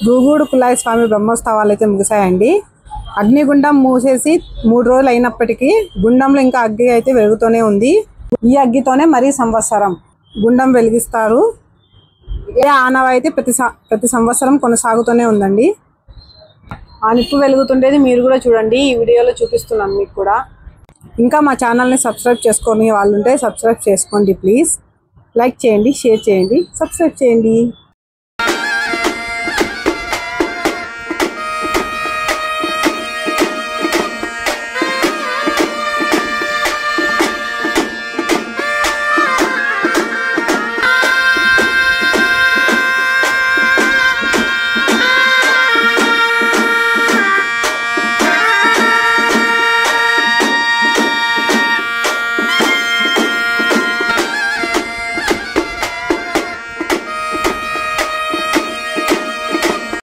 గూగూడు కులాయి స్వామి బ్రహ్మోత్సవాలు అయితే ముగిశాయండి. అగ్నిగుండం మూసేసి 3 రోజులు అయినప్పటికీ గుండంలో ఇంకా అగ్గి అయితే వెలుగుతూనే ఉంది. ఈ అగ్గితోనే మరీ సంవత్సరం గుండం వెలిగిస్తారు. ఏ ఆనవాయితీ ప్రతి సంవత్సరం కొనసాగుతూనే ఉందండి. ఆ నిప్పు వెలుగుతుండేది మీరు కూడా చూడండి. ఈ వీడియోలో చూపిస్తున్నాను మీకు కూడా. ఇంకా మా ఛానల్ని సబ్స్క్రైబ్ చేసుకొని వాళ్ళు ఉంటే సబ్స్క్రైబ్ చేసుకోండి ప్లీజ్. లైక్ చేయండి, షేర్ చేయండి, సబ్స్క్రైబ్ చేయండి.